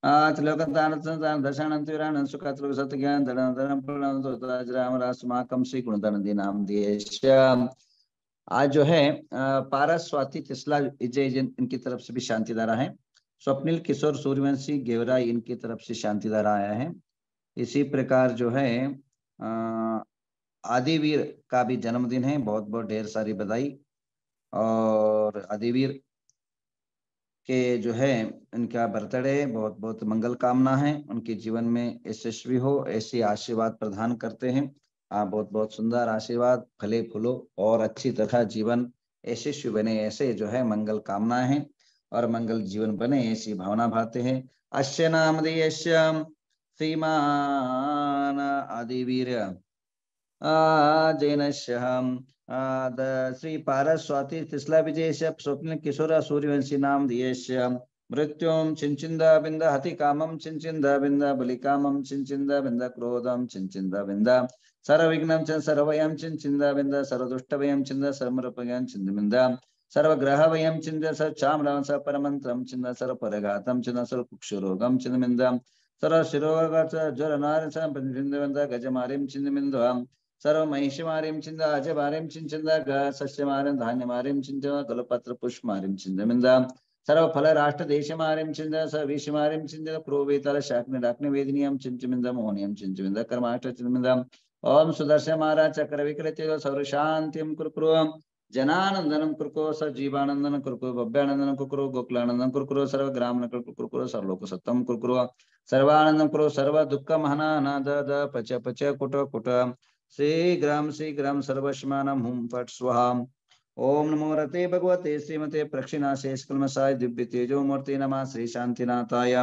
त्रिलोकतान दशानंत वीरान सुखात्लोक सत्यज्ञान धन प्रणव राम रास्माकम श्री गुणधनदी नाम देश। आज जो है पारस स्वाति तिसला विजय इनकी तरफ से भी शांति धारा है। स्वप्निल किशोर सूर्यवंशी गेवराई इनकी तरफ से शांति धारा आया है। इसी प्रकार जो है आदिवीर का भी जन्मदिन है, बहुत बहुत ढेर सारी बधाई। और आदिवीर के जो है इनका बर्थडे, बहुत बहुत मंगल कामना है, उनके जीवन में यशस्वी हो ऐसे आशीर्वाद प्रदान करते हैं। बहुत बहुत सुंदर आशीर्वाद, फले फूलो और अच्छी तरह जीवन यशस्वी बने ऐसे जो है मंगल कामना है और मंगल जीवन बने ऐसी भावना भाते हैं। अश्य नाम देयश्य श्रीमान आदिवीर जैनश्यहम श्री पारस स्वाति तिस्ला विजय स्वप्न किशोर सूर्यवंशी नाम दियेश्य मृत्युम चिंचिंद बिंद हति कामम चिंचिंद बिंद बलि कामम चिंचिंद बिंद क्रोधम चिंचिंद बिंद सर्वविघ्नं च सर्वयं चिंचिंद बिंद सर्वदुष्टभयं चिंद सर्वमृपयं चिंद बिंद सर्वग्रह वयं चिंद सर्वचामरं सर्वपरमंत्रं चिंद सर्वपरघातं चिंद सर्वकुक्षरोगं चिंद बिंद सर्वशिरोगत ज्वरनार चिंद बिंद गजमारिं चिंद बिंद सर्व महिषमारिं चिंद अजमारिं चिंद सस्यमारिं धान्यमारिं चिंद कलपत्र पुष्पमारिं चिंद बिंद सर्व फल राष्ट्र देशमारिं चिंद सर्विषमारिं चिंद क्रोवेतल शाक्नि डाक्नि वेदिनियं चिंचिमिंद मोहनियं चिंचिमिंद कर्माष्ट चिंचिमिंद ओम सुदर्शन महाराज चक्र विकृत्य सर्व शांतिं कुरकुरु जनानंदनं कुरकुरु सजीवानंदनं कुरकुरु भव्यानंदनं कुरकुरु गोकुलानंदनं कुरकुरु सर्व ग्राम कुरकुरु सर्वलोक सत्तम कुरकुरु सर्वानंदं कुरु सर्व दुःख महना द पच पच कुट कुट शीघ्रं सर्वस्मानं हुं फट् स्वाहा। ओम नमो रते भगवते श्रीमते प्रक्षिणाशेष कल्मषाय दिव्य तेजो मूर्ति नमः श्री शांतिनाथाय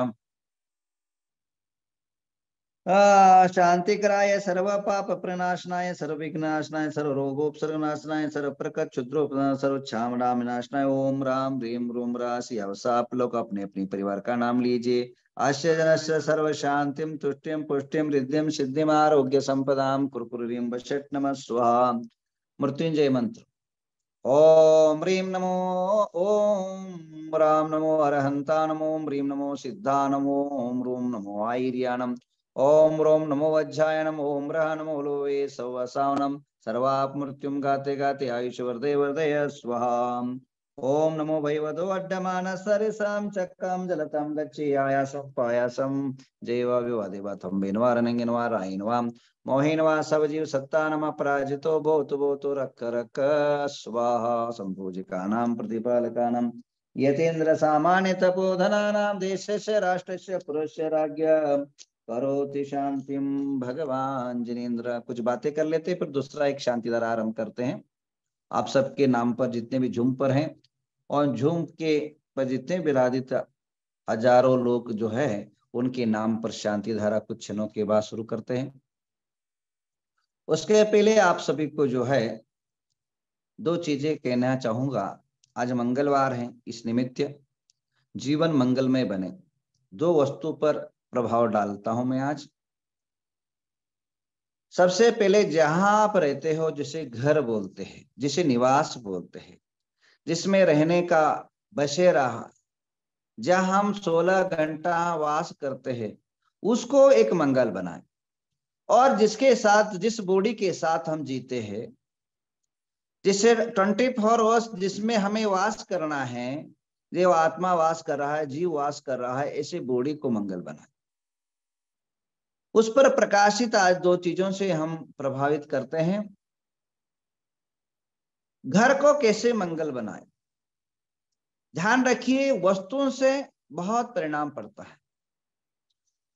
शांतिकराय सर्व पाप प्रनाशनाय सर्व विघ्नाशनाय सर्व रोगोपसर्गनाशनाय सर्व प्रकट क्षुद्रोप सर्व छामड़ाम नाशनाय ओम राम ह्रीम रूम राशि अवसा। आप लोग अपने अपने परिवार का नाम लीजिए। आश्चर्य सर्व शांतिम तुष्टिम पुष्टिम रिद्धिम सिद्धिम आरोग्य संपदाम कुरकुरीम वशट नमः स्वाहा। मृत्युंजय मंत्र। ओम ह्रीं नमो ओम राम नमो अरहंता नमो ह्रीं नमो सिद्धा नमो ओम रूम नमो आईर्यानम ओम रोम नमो वज्राय नमो ओम रह नमो लोवे सवसावनम सर्वाप मृत्युम गाते गाते आयुष वर्धय वर्धय स्वाहा। ओम नमो भैवदो अड्डमान सरिसाम चक्कम जलतम गच्छे आयासम पायासम जैवा विवादेवाथम बेनवारनंगिनवा रायिनवा मोहिनवा सवजीव सत्ता नम पराजितो भूतो रक्क रक्क स्वाहा। संपूजिकानां प्रतिपालकानां यतेन्द्र सामान्य तपोधनानां देशस्य राष्ट्रस्य पुरुषस्य राज्ञ करोति शांतिम भगवान जिनेन्द्र। कुछ बातें कर लेते फिर दूसरा एक शांति धारा आरंभ करते हैं। आप सबके नाम पर जितने भी झूम पर हैं और झूम के पर जितने विराजित हजारों लोग जो है उनके नाम पर शांति धारा कुछ क्षणों के बाद शुरू करते हैं। उसके पहले आप सभी को जो है दो चीजें कहना चाहूंगा। आज मंगलवार है, इस निमित्त जीवन मंगलमय बने दो वस्तु पर प्रभाव डालता हूं मैं आज। सबसे पहले जहां आप रहते हो, जिसे घर बोलते हैं, जिसे निवास बोलते हैं, जिसमें रहने का बसेरा, जहां हम 16 घंटा वास करते हैं, उसको एक मंगल बनाए। और जिसके साथ, जिस बॉडी के साथ हम जीते हैं, जिसे 24 वर्ष जिसमें हमें वास करना है, जो आत्मा वास कर रहा है, जीव वास कर रहा है, ऐसे बॉडी को मंगल बनाए। उस पर प्रकाशित आज दो चीजों से हम प्रभावित करते हैं। घर को कैसे मंगल बनाए, ध्यान रखिए, वस्तुओं से बहुत परिणाम पड़ता है।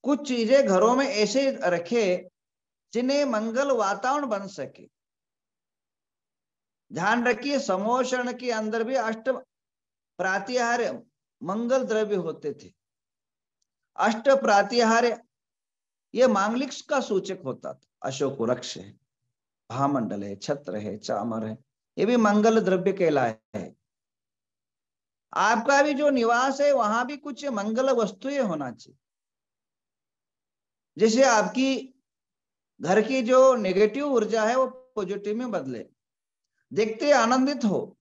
कुछ चीजें घरों में ऐसे रखे जिन्हें मंगल वातावरण बन सके। ध्यान रखिए, समोषण के अंदर भी अष्ट प्रातिहार्य मंगल द्रव्य होते थे। अष्ट प्रातिहार्य ये मांगलिक का सूचक होता था। अशोक वृक्ष है, भामंडल है, छत्र है, चामर है, ये भी मंगल द्रव्य कहलाए है। आपका भी जो निवास है वहां भी कुछ मंगल वस्तुएं होना चाहिए, जैसे आपकी घर की जो नेगेटिव ऊर्जा है वो पॉजिटिव में बदले, देखते आनंदित हो।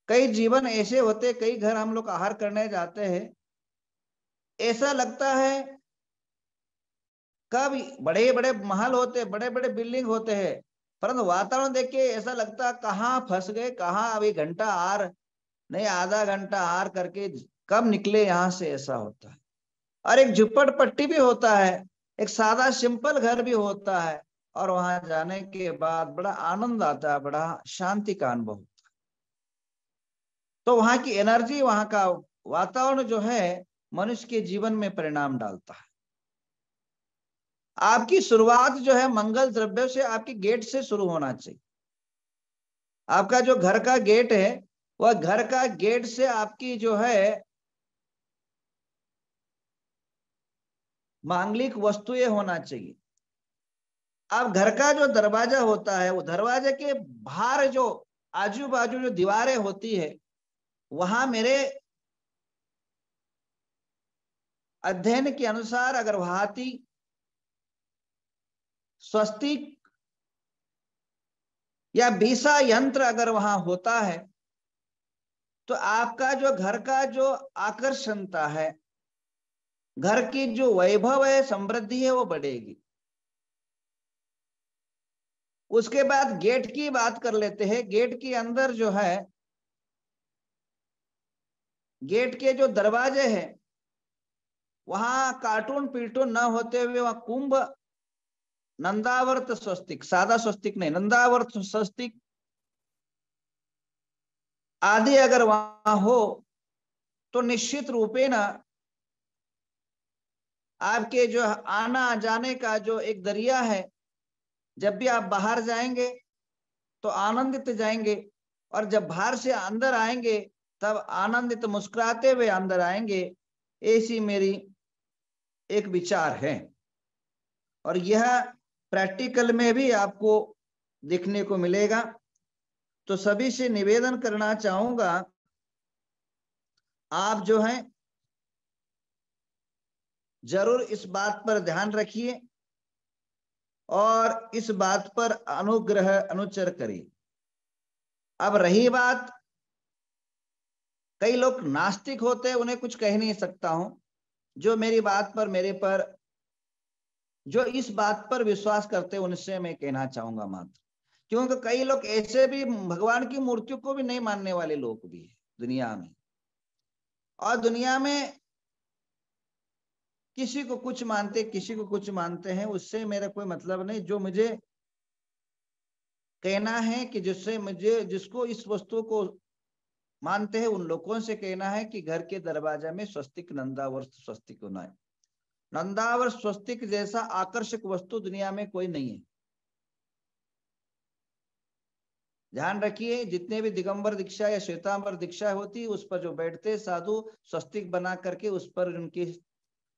कई जीवन ऐसे होते, कई घर हम लोग आहार करने जाते हैं, ऐसा लगता है कब बड़े बड़े महल होते, बड़े बड़े बिल्डिंग होते हैं, परंतु वातावरण देख के ऐसा लगता है कहाँ फंस गए, कहाँ अभी घंटा आर नहीं, आधा घंटा आर करके कब निकले यहाँ से, ऐसा होता है। और एक झुपड़पट्टी भी होता है, एक सादा सिंपल घर भी होता है, और वहां जाने के बाद बड़ा आनंद आता है, बड़ा शांति का अनुभव होता है। तो वहां की एनर्जी, वहां का वातावरण जो है मनुष्य के जीवन में परिणाम डालता है। आपकी शुरुआत जो है मंगल द्रव्य से, आपकी गेट से शुरू होना चाहिए। आपका जो घर का गेट है, वह घर का गेट से आपकी जो है मांगलिक वस्तुएं होना चाहिए। अब घर का जो दरवाजा होता है, वो दरवाजे के बाहर जो आजू बाजू जो दीवारें होती है, वहां मेरे अध्ययन के अनुसार अगर वहाती स्वस्तिक या बीसा यंत्र अगर वहां होता है, तो आपका जो घर का जो आकर्षणता है, घर की जो वैभव है, समृद्धि है, वो बढ़ेगी। उसके बाद गेट की बात कर लेते हैं। गेट के अंदर जो है, गेट के जो दरवाजे हैं, वहां कार्टून पीटून न होते हुए वहां कुंभ नंदावर्त स्वस्तिक, सादा स्वस्तिक नहीं, नंदावर्त स्वस्तिक आदि अगर वहां हो, तो निश्चित रूपे ना आपके जो आना जाने का जो एक दरिया है, जब भी आप बाहर जाएंगे तो आनंदित जाएंगे, और जब बाहर से अंदर आएंगे तब आनंदित मुस्कुराते हुए अंदर आएंगे। ऐसी मेरी एक विचार है, और यह प्रैक्टिकल में भी आपको देखने को मिलेगा। तो सभी से निवेदन करना चाहूंगा, आप जो है जरूर इस बात पर ध्यान रखिए और इस बात पर अनुग्रह अनुचर करिए। अब रही बात, कई लोग नास्तिक होते हैं, उन्हें कुछ कह नहीं सकता हूं। जो मेरी बात पर, मेरे पर जो इस बात पर विश्वास करते हैं, उनसे मैं कहना चाहूंगा मात्र। क्योंकि कई लोग ऐसे भी भगवान की मूर्तियों को भी नहीं मानने वाले लोग भी है दुनिया में, और दुनिया में किसी को कुछ मानते, किसी को कुछ मानते हैं, उससे मेरा कोई मतलब नहीं। जो मुझे कहना है कि जिससे मुझे, जिसको इस वस्तु को मानते हैं, उन लोगों से कहना है कि घर के दरवाजा में स्वस्तिक, नंदावर्त स्वस्तिक होना है। नंदावर्त स्वस्तिक जैसा आकर्षक वस्तु दुनिया में कोई नहीं है। ध्यान रखिए, जितने भी दिगंबर दीक्षा या श्वेतांबर दीक्षा होती, उस पर जो बैठते साधु, स्वस्तिक बना करके उस पर उनके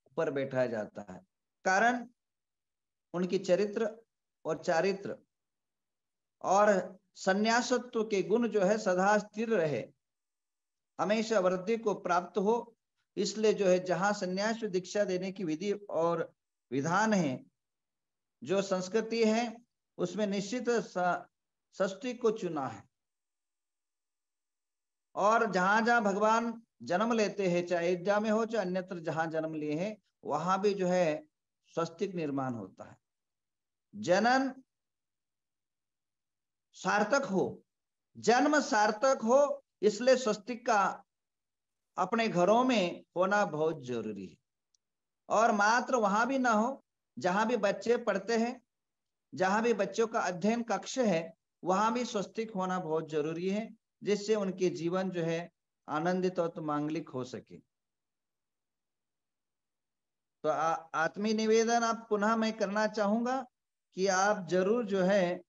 ऊपर बैठाया जाता है। कारण उनकी चरित्र और चारित्र और संन्यासत्व के गुण जो है सदा स्थिर रहे, हमेशा वृद्धि को प्राप्त हो। इसलिए जो है जहां संन्यास दीक्षा देने की विधि और विधान है, जो संस्कृति है, उसमें निश्चित स्वस्तिक को चुना है। और जहां जहां भगवान जन्म लेते हैं, चाहे अयोध्या में हो चाहे अन्यत्र जहां जन्म लिए हैं, वहां भी जो है स्वस्तिक निर्माण होता है। जनन सार्थक हो, जन्म सार्थक हो, इसलिए स्वस्तिक का अपने घरों में होना बहुत जरूरी है। और मात्र वहां भी ना हो, जहां भी बच्चे पढ़ते हैं, जहां भी बच्चों का अध्ययन कक्ष है, वहां भी स्वस्तिक होना बहुत जरूरी है, जिससे उनके जीवन जो है आनंदित और तो मांगलिक हो सके। तो आत्मीय निवेदन आप पुनः मैं करना चाहूंगा कि आप जरूर जो है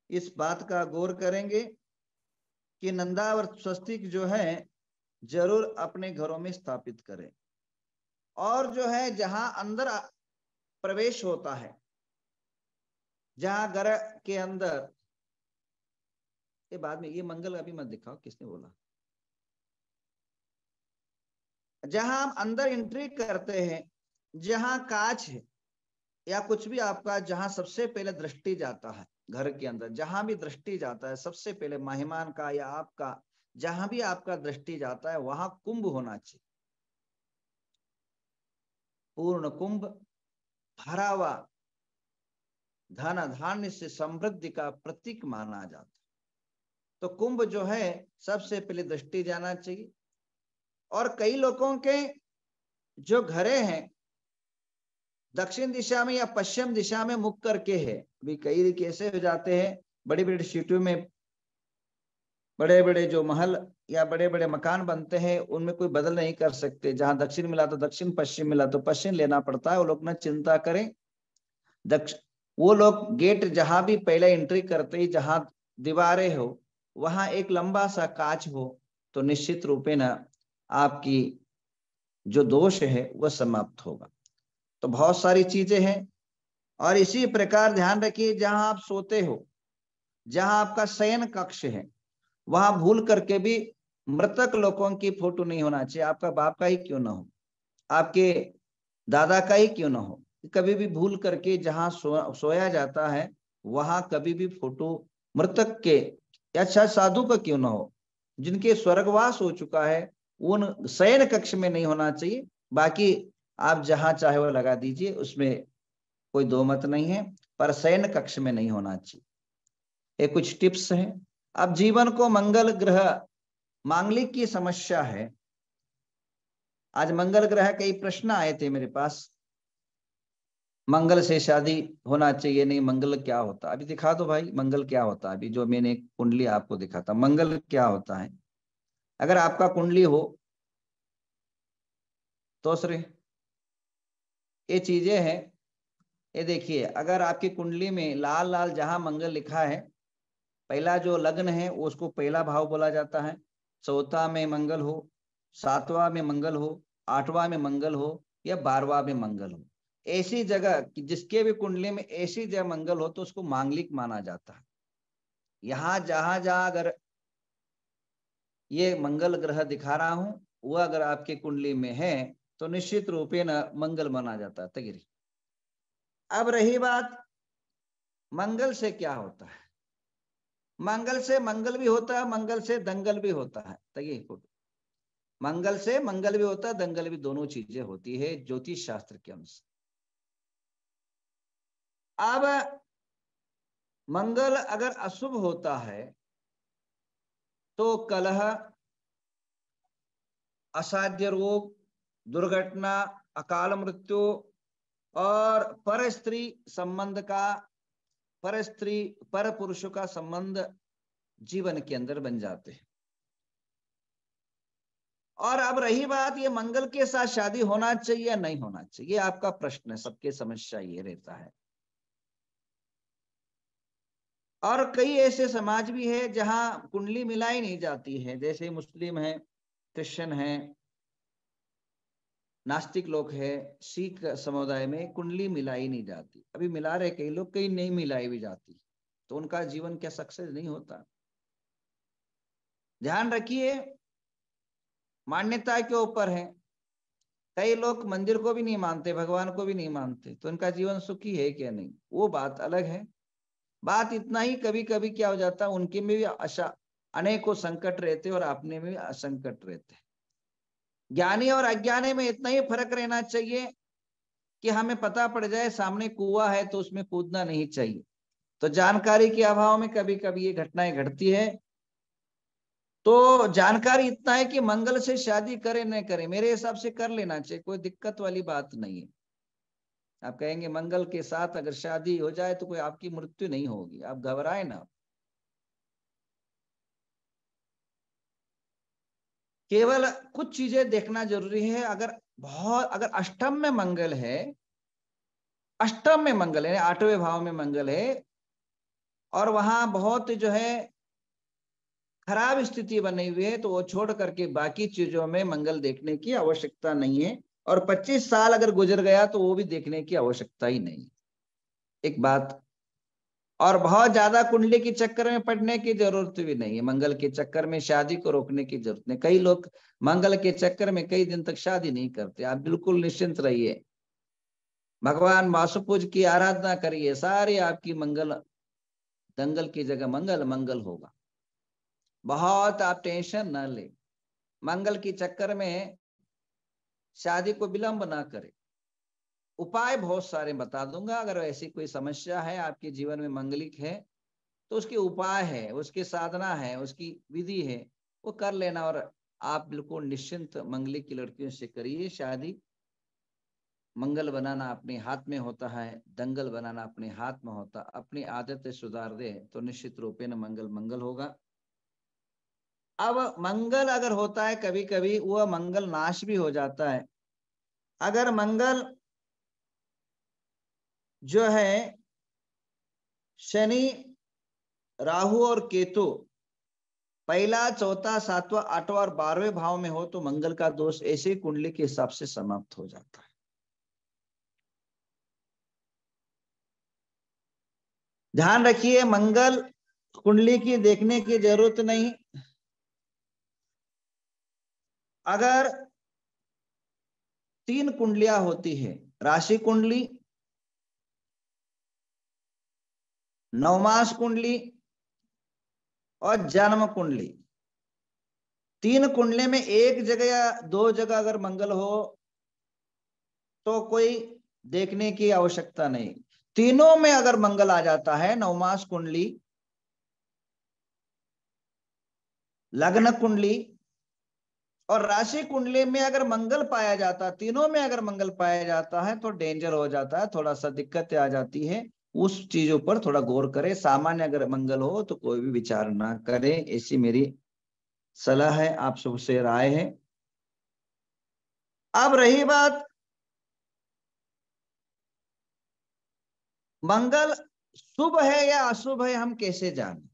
इस बात का गौर करेंगे कि नंदावर्त स्वस्तिक जो है जरूर अपने घरों में स्थापित करें। और जो है जहां अंदर प्रवेश होता है, जहां घर के अंदर, ये बाद में, ये मंगल अभी मत दिखाओ, किसने बोला। जहां हम अंदर एंट्री करते हैं, जहां कांच है या कुछ भी आपका, जहां सबसे पहले दृष्टि जाता है, घर के अंदर जहां भी दृष्टि जाता है, सबसे पहले मेहमान का या आपका, जहां भी आपका दृष्टि जाता है, वहां कुंभ होना चाहिए। पूर्ण कुंभ भरा हुआ धन धान्य से समृद्धि का प्रतीक माना जाता। तो कुंभ जो है सबसे पहले दृष्टि जाना चाहिए। और कई लोगों के जो घरे हैं दक्षिण दिशा में या पश्चिम दिशा में मुख करके है। अभी कई कैसे हो जाते हैं, बड़ी बड़ी सिटियों में बड़े बड़े जो महल या बड़े बड़े मकान बनते हैं उनमें कोई बदल नहीं कर सकते। जहां दक्षिण मिला तो दक्षिण, पश्चिम मिला तो पश्चिम लेना पड़ता है। वो लोग ना चिंता करें, वो लोग गेट जहां भी पहले एंट्री करते ही जहां दीवारें हो वहां एक लंबा सा कांच हो तो निश्चित रूपे न आपकी जो दोष है वह समाप्त होगा। तो बहुत सारी चीजें हैं। और इसी प्रकार ध्यान रखिए, जहां आप सोते हो, जहां आपका शयन कक्ष है, वहां भूल करके भी मृतक लोगों की फोटो नहीं होना चाहिए। आपका बाप का ही क्यों ना हो, आपके दादा का ही क्यों ना हो, कभी भी भूल करके जहां सोया जाता है वहां कभी भी फोटो मृतक के या शायद साधु का क्यों ना हो, जिनके स्वर्गवास हो चुका है, उन शयन कक्ष में नहीं होना चाहिए। बाकी आप जहां चाहे वो लगा दीजिए, उसमें कोई दो मत नहीं है, पर शयन कक्ष में नहीं होना चाहिए। ये कुछ टिप्स हैं। अब जीवन को मंगल ग्रह, मांगलिक की समस्या है। आज मंगल ग्रह कई प्रश्न आए थे मेरे पास, मंगल से शादी होना चाहिए नहीं, मंगल क्या होता है? अभी दिखा दो भाई, मंगल क्या होता है? अभी जो मैंने कुंडली आपको दिखाता, मंगल क्या होता है? अगर आपका कुंडली हो तो सर ये चीजें हैं। ये देखिए, अगर आपकी कुंडली में लाल लाल जहां मंगल लिखा है, पहला जो लग्न है उसको पहला भाव बोला जाता है। चौथा में मंगल हो, सातवां में मंगल हो, आठवां में मंगल हो या 12वां में मंगल हो, ऐसी जगह जिसके भी कुंडली में ऐसी जगह मंगल हो तो उसको मांगलिक माना जाता है। यहाँ जहां जहां अगर ये मंगल ग्रह दिखा रहा हूं वो अगर आपकी कुंडली में है तो निश्चित रूपे न मंगल माना जाता है। तगिरी। अब रही बात मंगल से क्या होता है। मंगल से मंगल भी होता है, मंगल से दंगल भी होता है। तगिरी। मंगल से मंगल भी होता है, दंगल भी, दोनों चीजें होती है ज्योतिष शास्त्र के अनुसार। अब मंगल अगर अशुभ होता है तो कलह, असाध्य रोग, दुर्घटना, अकाल मृत्यु और पर स्त्री संबंध का, पर स्त्री पर पुरुषों का संबंध जीवन के अंदर बन जाते हैं। और अब रही बात, ये मंगल के साथ शादी होना चाहिए या नहीं होना चाहिए, आपका प्रश्न है। सबके समस्या ये रहता है। और कई ऐसे समाज भी है जहां कुंडली मिलाई नहीं जाती है, जैसे मुस्लिम है, क्रिश्चियन है, नास्तिक लोग है, सिख समुदाय में कुंडली मिलाई नहीं जाती। अभी मिला रहे कई लोग, कई नहीं मिलाई भी जाती, तो उनका जीवन क्या सक्सेस नहीं होता। ध्यान रखिए, मान्यता के ऊपर है। कई लोग मंदिर को भी नहीं मानते, भगवान को भी नहीं मानते, तो उनका जीवन सुखी है क्या? नहीं, वो बात अलग है। बात इतना ही, कभी कभी क्या हो जाता है, उनके में भी आशा अनेकों संकट रहते और अपने में भी असंकट रहते। ज्ञानी और अज्ञानी में इतना ही फर्क रहना चाहिए कि हमें पता पड़ जाए सामने कुआं है तो उसमें कूदना नहीं चाहिए। तो जानकारी के अभाव में कभी कभी ये घटनाएं घटती है। तो जानकारी इतना है कि मंगल से शादी करे न करे, मेरे हिसाब से कर लेना चाहिए, कोई दिक्कत वाली बात नहीं है। आप कहेंगे मंगल के साथ अगर शादी हो जाए तो कोई आपकी मृत्यु नहीं होगी, आप घबराए ना। केवल कुछ चीजें देखना जरूरी है। अगर अष्टम में मंगल है, अष्टम में मंगल है, 8वें भाव में मंगल है, और वहां बहुत जो है खराब स्थिति बनी हुई है, तो वो छोड़ करके बाकी चीजों में मंगल देखने की आवश्यकता नहीं है। और 25 साल अगर गुजर गया तो वो भी देखने की आवश्यकता ही नहीं। एक बात, और बहुत ज्यादा कुंडली के चक्कर में पड़ने की जरूरत भी नहीं है। मंगल के चक्कर में शादी को रोकने की जरूरत नहीं। कई लोग मंगल के चक्कर में कई दिन तक शादी नहीं करते। आप बिल्कुल निश्चिंत रहिए, भगवान वासुपूज की आराधना करिए, सारी आपकी मंगल, दंगल की जगह मंगल मंगल होगा। बहुत आप टेंशन न ले, मंगल के चक्कर में शादी को विलंब ना करें। उपाय बहुत सारे बता दूंगा। अगर ऐसी कोई समस्या है आपके जीवन में मंगलिक है तो उसके उपाय है, उसकी साधना है, उसकी विधि है, वो कर लेना। और आप बिल्कुल निश्चिंत मंगलिक की लड़कियों से करिए शादी। मंगल बनाना अपने हाथ में होता है, दंगल बनाना अपने हाथ में होता। अपनी आदतें सुधार दे तो निश्चित रूपे न मंगल मंगल होगा। अब मंगल अगर होता है कभी कभी वह मंगल नाश भी हो जाता है। अगर मंगल जो है शनि, राहु और केतु पहला, चौथा, सातवां, आठवां और 12वें भाव में हो तो मंगल का दोष ऐसे कुंडली के हिसाब से समाप्त हो जाता है। ध्यान रखिए, मंगल कुंडली की देखने की जरूरत नहीं। अगर 3 कुंडलियां होती है, राशि कुंडली, नवमास कुंडली और जन्म कुंडली, 3 कुंडली में एक जगह या 2 जगह अगर मंगल हो तो कोई देखने की आवश्यकता नहीं। तीनों में अगर मंगल आ जाता है, नवमास कुंडली, लग्न कुंडली और राशि कुंडली में अगर मंगल पाया जाता है, तीनों में अगर मंगल पाया जाता है तो डेंजर हो जाता है, थोड़ा सा दिक्कतें आ जाती है। उस चीजों पर थोड़ा गौर करें। सामान्य अगर मंगल हो तो कोई भी विचार ना करें, ऐसी मेरी सलाह है, आप सबसे राय है। अब रही बात मंगल शुभ है या अशुभ है, हम कैसे जाने?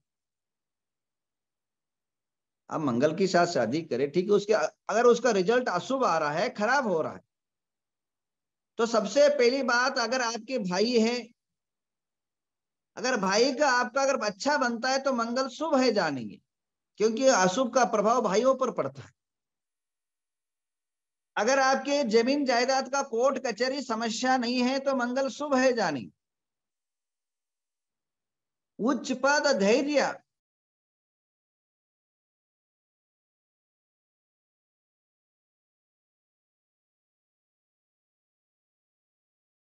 अब मंगल के साथ शादी करें, ठीक है, उसके अगर उसका रिजल्ट अशुभ आ रहा है, खराब हो रहा है, तो सबसे पहली बात, अगर आपके भाई है, अगर भाई का आपका अगर अच्छा बनता है तो मंगल शुभ है जानेंगे, क्योंकि अशुभ का प्रभाव भाइयों पर पड़ता है। अगर आपके जमीन जायदाद का कोर्ट कचहरी समस्या नहीं है तो मंगल शुभ है जानेंगे। उच्च पद, धैर्य,